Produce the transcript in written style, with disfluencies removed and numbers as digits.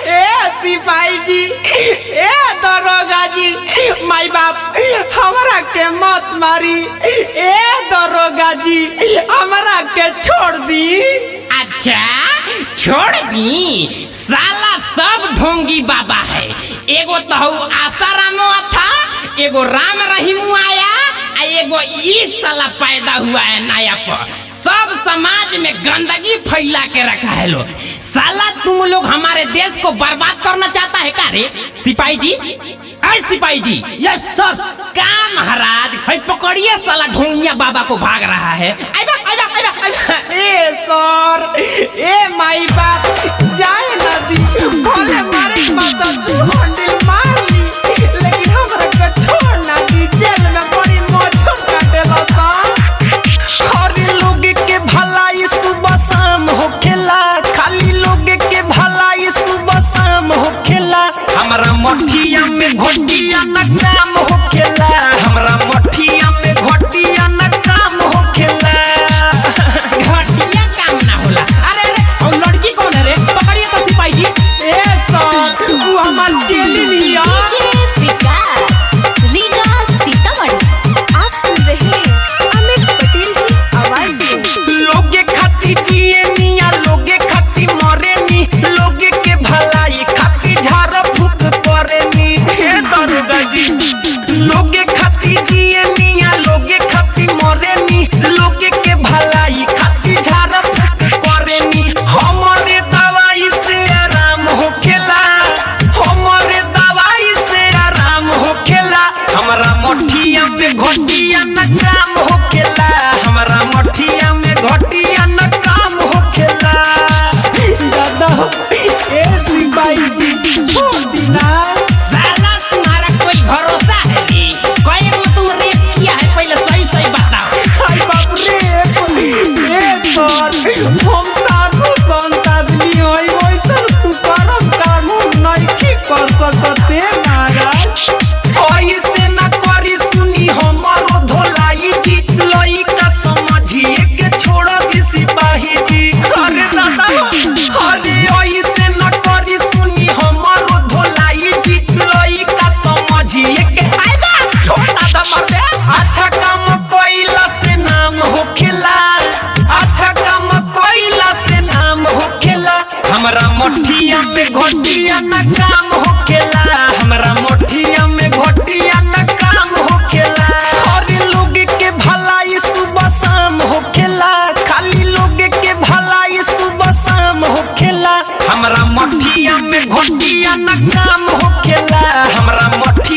ए सिपाही जी, ए दरोगा जी, माई बाप हमरा के मत मारी। ए दरोगा जी हमरा के छोड़ दी। अच्छा छोड़ दी? साला सब ढोंगी बाबा है। एगो तो आसारामो था, एगो राम रहीम आया, एगो ई साला पैदा हुआ है नया पर। सब समाज में गंदगी फैला के रखा है लोग। साला तुम लोग हमारे देश को बर्बाद करना चाहता है क्या रे सिपाही जी? ऐ सिपाही जी। यस सर। का महाराज भाई पकड़िए साला ढोंगिया बाबा को भाग रहा है। ए सर, ए माई बाप जाए ना दी, भले मारे माता तू हंडिल मार ली, लेकिन हमरा के छोड़ ना दी। जेल में बड़ी मौज काटेला सा। हर लोग के भलाई सुबह शाम होखेला, खाली लोग के भलाई सुबह शाम होखेला। हमरा मठिया में घोटिया न काम होखेला, हमरा मठिया में घोटिया न काम होखेला। घटिया काम ना होला। अरे अरे और लड़की कौन है रे? पकड़िए तो सिपाही जी। ए सर वो हमार चेली लिया। आप सुन रहे हैं अमित पटेल की आवाज में। लोगे खाती जिए निया, लोगे खाती मरे नी, लोगे के भलाई खाती झाड़ फूक करे नी। हे दरोगा जी, लोगे खाती जिए निया, लोगे खाती मरे नी, लोगे के भलाई खाती झाड़ फूक करे नी। हमारे दवाई से आराम होखेला, हमारे दवाई से आराम होखेला। हमरा मठिया में घोटिया न काम होखेला, हमरा मठिया में घोटिया न काम होखेला। दादा ए सिपाही जी छोड़ दी ना। साला तुम्हारा कोई भरोसा है रे? कोई को तुम रेप किया है पहले सही सही बताओ। हाय बाप रे, ए सर हम साधु संत आदमी होई, वैसन कुकरम कानून नहीं कर सकते महाराज। ऐसे न करी सुनी हमारो धोलाई जी, लइका समझिए के छोड़ दी सिपाही जी। अरे दादा अरे ऐसे न करी सुनी हमारो धोलाई जी, लइका समझिए के छोड़ दादा मर दे। अच्छा काम कोइला से नाम होखेला, अच्छा काम कोइला से नाम होखेला। हमरा मठिया में घोटिया न काम होखेला, हमरा मठिया में घोटिया न काम होखेला। हर लोग के भलाई सुबह शाम होखेला, खाली लोग के भलाई सुबह शाम होखेला। हमरा मठिया में घोटिया न काम होखेला, हमरा मठिया